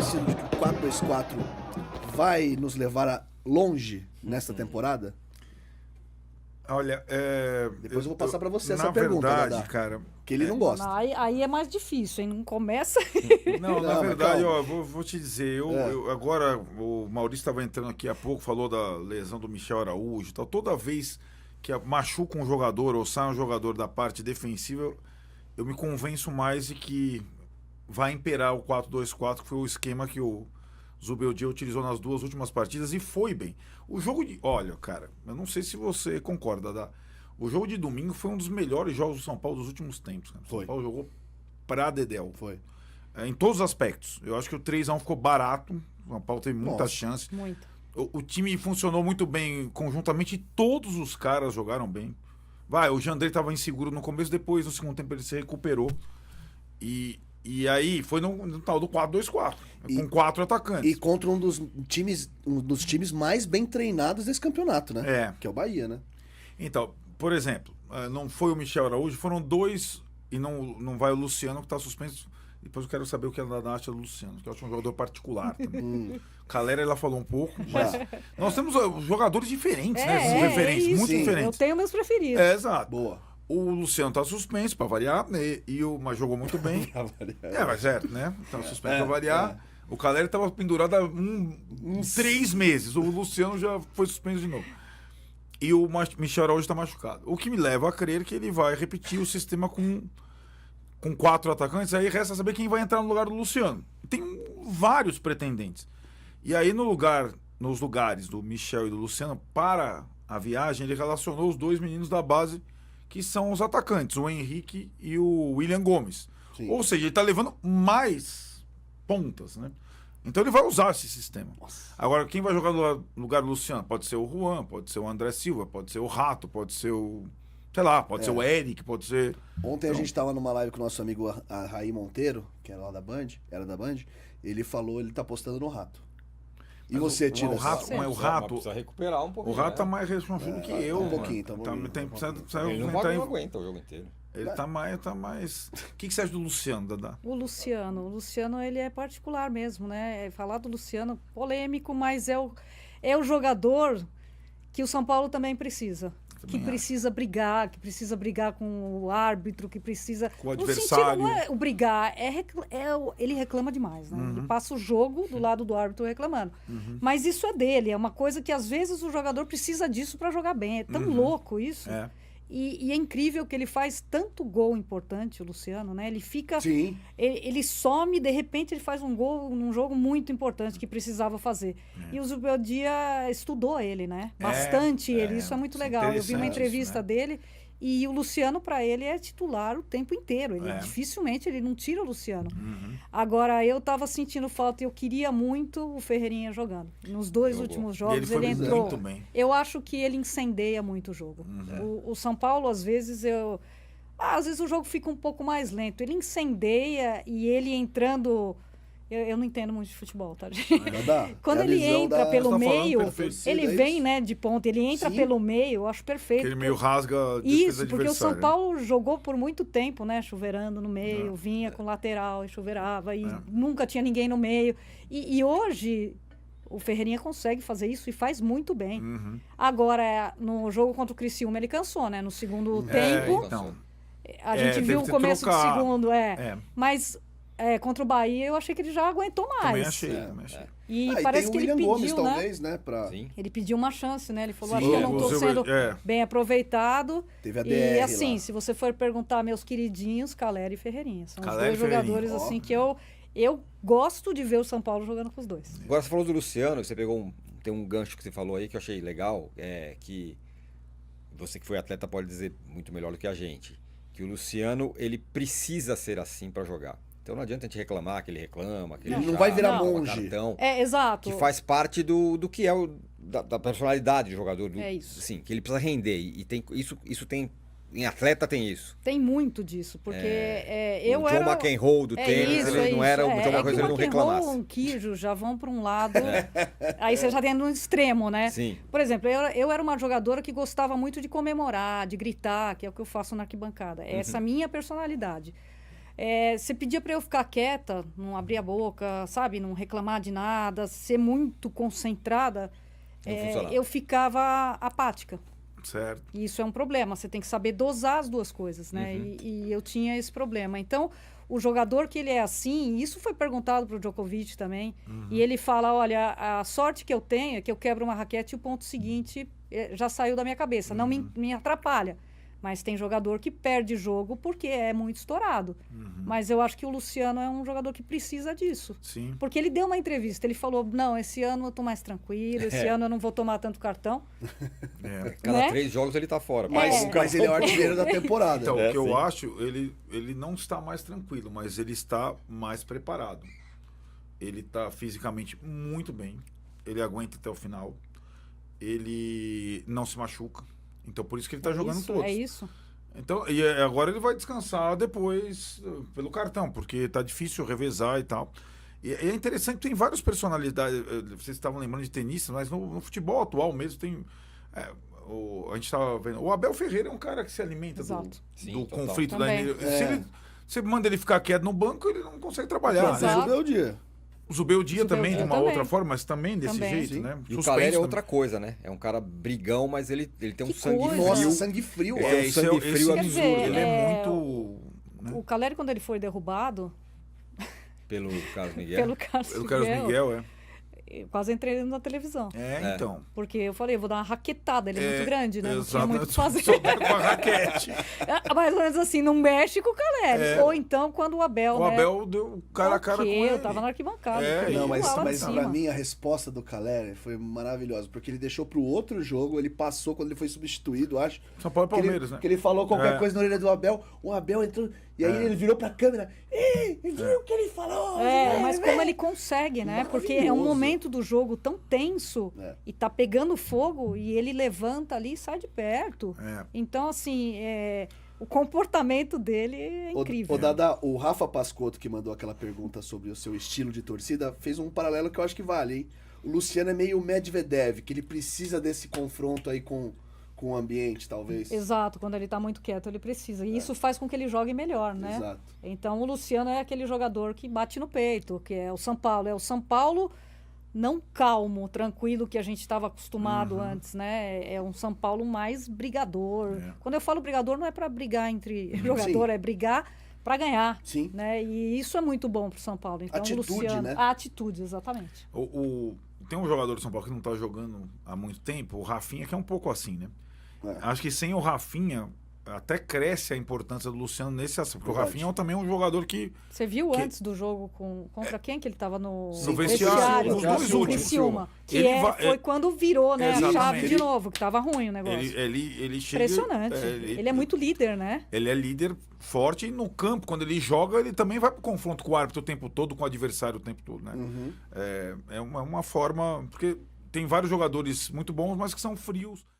convencido de que o 4-2-4 vai nos levar longe nesta temporada? Olha, Depois eu vou passar pra você essa na pergunta, verdade, Dadá, cara. que ele não gosta. Não, aí é mais difícil, hein? Não começa. Não, na Não, mas verdade, calma. ó, vou te dizer, agora o Maurício estava entrando aqui há pouco, falou da lesão do Michel Araújo e tal. Toda vez que machuca um jogador ou sai um jogador da parte defensiva, eu me convenço mais de que vai imperar o 4-2-4, que foi o esquema que o Zubeldia utilizou nas 2 últimas partidas e foi bem. O jogo de... Olha, cara, eu não sei se você concorda, Dá. O jogo de domingo foi um dos melhores jogos do São Paulo dos últimos tempos. Cara. O São Paulo jogou pra dedéu. Foi. Em todos os aspectos. Eu acho que o 3-1 ficou barato. O São Paulo teve muita Nossa. chance. Muito. O time funcionou muito bem conjuntamente e todos os caras jogaram bem. O Jandrei estava inseguro no começo, depois no segundo tempo ele se recuperou. E aí foi no tal do 4-2-4, com 4 atacantes. E contra um dos times mais bem treinados desse campeonato, né? É. Que é o Bahia, né? Então, por exemplo, não foi o Michel Araújo, foram 2 e não vai o Luciano que está suspenso. Depois eu quero saber o que ela acha do Luciano, que eu acho um jogador particular também. Calera, ela falou um pouco, mas nós temos jogadores diferentes, né? São referências, isso. muito Sim. diferentes. Eu tenho meus preferidos. Exato. Boa. O Luciano tá suspenso, para variar, mas jogou muito bem. Mas né? Tá suspenso para variar. O Calera tava pendurado há 3 meses. O Luciano já foi suspenso de novo. E o Michel Araújo está machucado. O que me leva a crer que ele vai repetir o sistema com 4 atacantes. Aí resta saber quem vai entrar no lugar do Luciano. Tem vários pretendentes. E aí nos lugares do Michel e do Luciano, para a viagem, ele relacionou os 2 meninos da base, que são os atacantes, o Henrique e o William Gomes. Sim. Ou seja, ele está levando mais pontas, né? Então ele vai usar esse sistema. Nossa. Agora, quem vai jogar no lugar do Luciano? Pode ser o Juan, pode ser o André Silva, pode ser o Rato, pode ser o... Sei lá, pode ser o Eric, pode ser... Ontem a gente tava numa live com o nosso amigo Raí Monteiro, que era lá da Band, ele falou, ele tá apostando no Rato. E Mas você, Tira? o Rato, mas o Rato... Precisa recuperar um pouquinho. O Rato tá né? mais responsável que eu. um pouquinho, mano. tá um pouquinho. Precisa Ele não entrar em- aguenta o jogo inteiro. Ele tá mais... O que você acha do Luciano, Dadá? O Luciano, ele é particular mesmo, né? Falar do Luciano, polêmico, mas é o jogador que o São Paulo também precisa. Também Que precisa brigar com o árbitro, que precisa... Com o No adversário. sentido, não é o brigar, ele reclama demais, né? Ele passa o jogo do lado do árbitro reclamando. Mas isso é dele, é uma coisa que às vezes o jogador precisa disso para jogar bem. É tão louco isso. É. E é incrível que ele faz tanto gol importante, o Luciano, né? Ele fica... Sim. Ele some, de repente ele faz um gol num jogo muito importante que precisava fazer. E o Zubeldia estudou ele, né? Bastante ele. Isso é muito isso é legal. Eu vi uma interessante entrevista isso, né? dele e o Luciano, para ele, é titular o tempo inteiro. Ele É. dificilmente ele não tira o Luciano. Agora, eu estava sentindo falta e eu queria muito o Ferreirinha jogando. Nos 2 Jogou. últimos E jogos ele foi entrou. muito bem. Eu acho que ele incendeia muito o jogo. O São Paulo, às vezes, às vezes o jogo fica um pouco mais lento. Ele incendeia e ele entrando... Eu não entendo muito de futebol, tá, gente? Dadá, Quando é a ele visão entra da- pelo Você tá falando meio, perfeito. ele É vem, isso. né, de ponta. Ele entra Sim. pelo meio, eu acho perfeito. Que ele meio rasga a defesa Isso, porque o São adversária. Paulo jogou por muito tempo, né? Chuveirando no meio, vinha com lateral e chuveirava, e nunca tinha ninguém no meio. E hoje o Ferreirinha consegue fazer isso e faz muito bem. Agora, no jogo contra o Criciúma, ele cansou, né? No segundo tempo, Então, a gente teve viu que o começo do trocar. segundo, É. Mas contra o Bahia, eu achei que ele já aguentou mais. também achei. E Ah, e parece tem que o ele William pediu, Gomes, né? talvez, né? Pra... Sim. Ele pediu uma chance, né? Ele falou, Sim. acho que eu não O estou Zubel- sendo bem aproveitado. Teve a E DR assim, lá. se você for perguntar meus queridinhos, Calera e Ferreirinha. São Calera os e 2 Ferreirinha. jogadores assim que eu gosto de ver o São Paulo jogando com os 2. Agora você falou do Luciano, você pegou tem um gancho que você falou aí que eu achei legal, que você que foi atleta pode dizer muito melhor do que a gente, que o Luciano, ele precisa ser assim para jogar. Então não adianta a gente reclamar que ele reclama, que Ele ele não chato, vai virar toma monge. cartão, Exato. que faz parte do que é da personalidade do jogador. É isso. Sim, que ele precisa render. E tem, isso tem. Em atleta tem isso. Tem muito disso, porque eu o John era... McEnroe do tênis, ele não era o John McEnroe, ele não reclamasse. O Quijo já vão para um lado, aí você já tem um extremo, né? Sim. Por exemplo, eu era uma jogadora que gostava muito de comemorar, de gritar, que é o que eu faço na arquibancada. Essa é a minha personalidade. Você pedia para eu ficar quieta, não abrir a boca, sabe? Não reclamar de nada, ser muito concentrada. Não funcionava. Eu ficava apática. Certo. E isso é um problema. Você tem que saber dosar as duas coisas, né? E eu tinha esse problema. Então, o jogador que ele é assim, isso foi perguntado para o Djokovic também, e ele fala, olha, a sorte que eu tenho é que eu quebro uma raquete e o ponto seguinte já saiu da minha cabeça. Não me atrapalha. Mas tem jogador que perde jogo porque é muito estourado. Mas eu acho que o Luciano é um jogador que precisa disso. Sim. Porque ele deu uma entrevista, ele falou, não, esse ano eu tô mais tranquilo, esse ano eu não vou tomar tanto cartão. É. Cada 3 jogos ele tá fora. Mas ele é o artilheiro da temporada. Então, o que eu sim. acho, ele não está mais tranquilo, mas ele está mais preparado. Ele está fisicamente muito bem. Ele aguenta até o final. Ele não se machuca. Então, por isso que ele está jogando todos. É isso. Então, e agora ele vai descansar depois pelo cartão, porque tá difícil revezar e tal. E é interessante, tem várias personalidades. Vocês estavam lembrando de tenista, mas no futebol atual mesmo tem. A gente estava vendo. O Abel Ferreira é um cara que se alimenta Exato. Sim, do total. conflito da Também. energia. Se você manda ele ficar quieto no banco, ele não consegue trabalhar. Mas Né? Exato. é o dia. O Zubeldia também, de uma também. outra forma, mas também desse Também. jeito, Sim. né? E o Suspenso Caleri é também. outra coisa, né? É um cara brigão, mas ele tem um Que sangue coisa. frio. Nossa, sangue frio. É, ó. isso sangue frio esse- absurdo. Quer dizer, Ele é muito. Né? O Caleri, quando ele foi derrubado Pelo Carlos Miguel. pelo Carlos Pelo Carlos Miguel, é. eu quase entrei na televisão. É, então. Porque eu falei, eu vou dar uma raquetada, ele é muito grande, né? Não tinha Exato. muito o que fazer. Só com a raquete. Mais ou menos assim, não mexe com o Caleri. É. Ou então, quando o Abel, O né? Abel deu cara a cara com Ok, ele. eu tava na arquibancada. É, eu Não, fui lá mas de pra cima. mim a resposta do Caleri foi maravilhosa, porque ele deixou pro outro jogo, ele passou quando ele foi substituído, acho. São Paulo e Que ele- Palmeiras, né? Que ele falou qualquer É. coisa na orelha do Abel, o Abel entrou, e aí ele virou pra câmera, ei, viu o que ele falou? Mas como ele consegue, né? Porque é um Maravilhoso. momento do jogo tão tenso É. e tá pegando fogo e ele levanta ali e sai de perto. É. Então, assim, o comportamento dele é incrível. O Dada, o Rafa Pascotto, que mandou aquela pergunta sobre o seu estilo de torcida, fez um paralelo que eu acho que vale, hein? O Luciano é meio Medvedev, que ele precisa desse confronto aí com o ambiente, talvez. Exato, quando ele tá muito quieto, ele precisa. E isso faz com que ele jogue melhor, né? Exato. Então, o Luciano é aquele jogador que bate no peito, que é o São Paulo. É o São Paulo não calmo, tranquilo, que a gente estava acostumado antes, né? É um São Paulo mais brigador. É. Quando eu falo brigador, não é para brigar entre jogador, é brigar para ganhar. Sim. Né? E isso é muito bom pro São Paulo. Então, Atitude, o Luciano, né? a atitude, exatamente. Tem um jogador do São Paulo que não tá jogando há muito tempo, o Rafinha, que é um pouco assim, né? É. Acho que sem o Rafinha, até cresce a importância do Luciano nesse aspecto. Porque o Verdade. Rafinha também é um jogador que... Você viu Que- antes do jogo contra quem que ele estava no No vestiário, os dois no últimos. Criciúma, que Ele vai- foi quando virou, né, a Exatamente. chave de Ele- novo, que estava ruim o negócio. Ele chega... Impressionante. Ele é muito líder, né? Ele é líder forte e no campo, quando ele joga, ele também vai pro confronto com o árbitro o tempo todo, com o adversário o tempo todo, né? Uhum. É uma forma... Porque tem vários jogadores muito bons, mas que são frios.